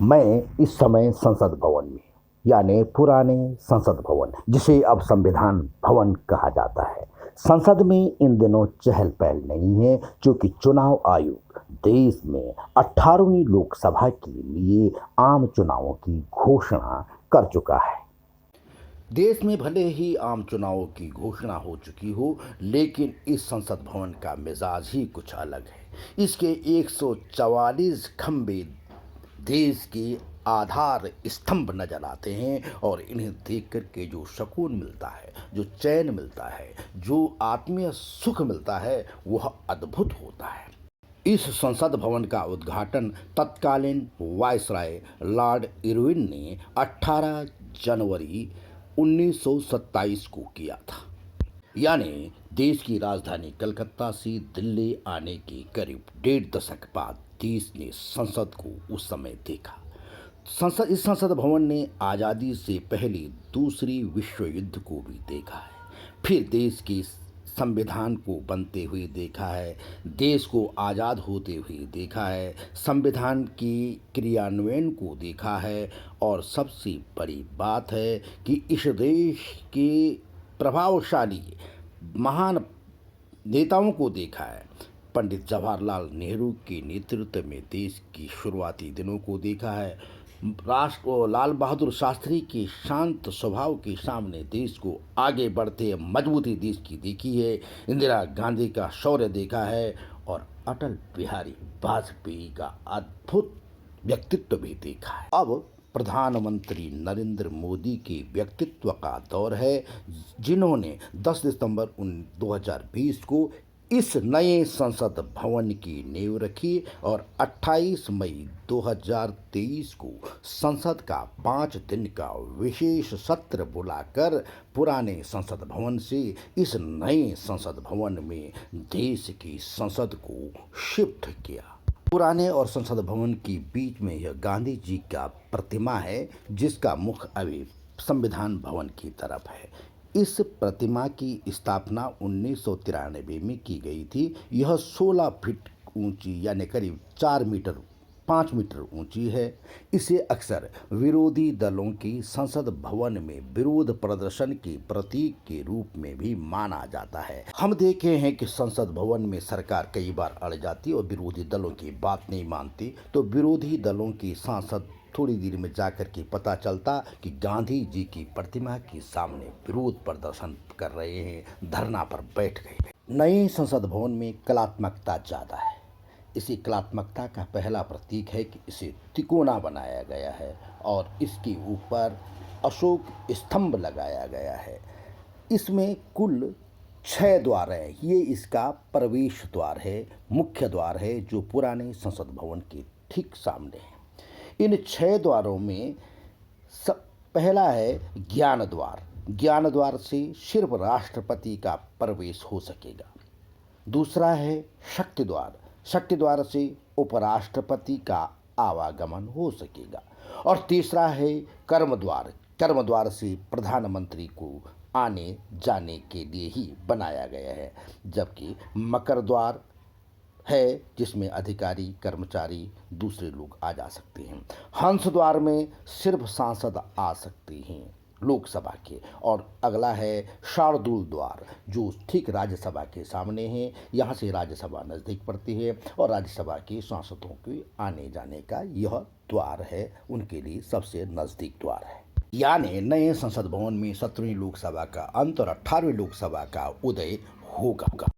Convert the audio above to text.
मैं इस समय संसद भवन में यानी पुराने संसद भवन जिसे अब संविधान भवन कहा जाता है। संसद में इन दिनों चहल पहल नहीं है क्योंकि चुनाव आयोग देश में 18वीं लोकसभा के लिए आम चुनावों की घोषणा कर चुका है। देश में भले ही आम चुनावों की घोषणा हो चुकी हो, लेकिन इस संसद भवन का मिजाज ही कुछ अलग है। इसके 144 खंभे देश के आधार स्तंभ नजर आते हैं और इन्हें देख कर के जो सुकून मिलता है, जो चैन मिलता है, जो आत्मीय सुख मिलता है, वह अद्भुत होता है। इस संसद भवन का उद्घाटन तत्कालीन वायसराय लॉर्ड इरविन ने 18 जनवरी 1927 को किया था। यानी देश की राजधानी कलकत्ता से दिल्ली आने के करीब 1.5 दशक बाद देश ने संसद को उस समय देखा। इस संसद भवन ने आज़ादी से पहले दूसरी विश्व युद्ध को भी देखा है, फिर देश के संविधान को बनते हुए देखा है, देश को आज़ाद होते हुए देखा है, संविधान की क्रियान्वयन को देखा है, और सबसे बड़ी बात है कि इस देश के प्रभावशाली महान नेताओं को देखा है। पंडित जवाहरलाल नेहरू के नेतृत्व में देश की शुरुआती दिनों को देखा है। लाल बहादुर शास्त्री के शांत स्वभाव के सामने देश को आगे बढ़ते मजबूती देश की देखी है। इंदिरा गांधी का शौर्य देखा है और अटल बिहारी वाजपेयी का अद्भुत व्यक्तित्व भी देखा है। अब प्रधानमंत्री नरेंद्र मोदी के व्यक्तित्व का दौर है, जिन्होंने 10 दिसंबर 2020 को इस नए संसद भवन की नींव रखी और 28 मई 2023 को संसद का 5 दिन का विशेष सत्र बुलाकर पुराने संसद भवन से इस नए संसद भवन में देश की संसद को शिफ्ट किया। पुराने और संसद भवन के बीच में यह गांधी जी का प्रतिमा है, जिसका मुख अभी संविधान भवन की तरफ है। इस प्रतिमा की स्थापना 1993 में की गई थी। यह 16 फीट ऊंची यानी करीब 5 मीटर ऊंची है। इसे अक्सर विरोधी दलों की संसद भवन में विरोध प्रदर्शन के प्रतीक के रूप में भी माना जाता है। हम देखे हैं कि संसद भवन में सरकार कई बार अड़ जाती और विरोधी दलों की बात नहीं मानती, तो विरोधी दलों की सांसद थोड़ी देर में जाकर के पता चलता कि गांधी जी की प्रतिमा के सामने विरोध प्रदर्शन कर रहे हैं, धरना पर बैठ गए। नए संसद भवन में कलात्मकता ज़्यादा है। इसी कलात्मकता का पहला प्रतीक है कि इसे तिकोना बनाया गया है और इसके ऊपर अशोक स्तंभ लगाया गया है। इसमें कुल 6 द्वार हैं। ये इसका प्रवेश द्वार है, मुख्य द्वार है, जो पुराने संसद भवन के ठीक सामने है। इन 6 द्वारों में पहला है ज्ञान द्वार। ज्ञान द्वार से सिर्फ राष्ट्रपति का प्रवेश हो सकेगा। दूसरा है शक्ति द्वार। शक्ति द्वार से उपराष्ट्रपति का आवागमन हो सकेगा। और तीसरा है कर्म द्वार। कर्म द्वार से प्रधानमंत्री को आने जाने के लिए ही बनाया गया है। जबकि मकर द्वार है, जिसमें अधिकारी, कर्मचारी, दूसरे लोग आ जा सकते हैं। हंस द्वार में सिर्फ सांसद आ सकते हैं लोकसभा के। और अगला है शार्दुल द्वार, जो ठीक राज्यसभा के सामने है। यहाँ से राज्यसभा नज़दीक पड़ती है और राज्यसभा के सांसदों के आने जाने का यह द्वार है, उनके लिए सबसे नज़दीक द्वार है। यानी नए संसद भवन में 17वीं लोकसभा का अंत और 18वीं लोकसभा का उदय होगा।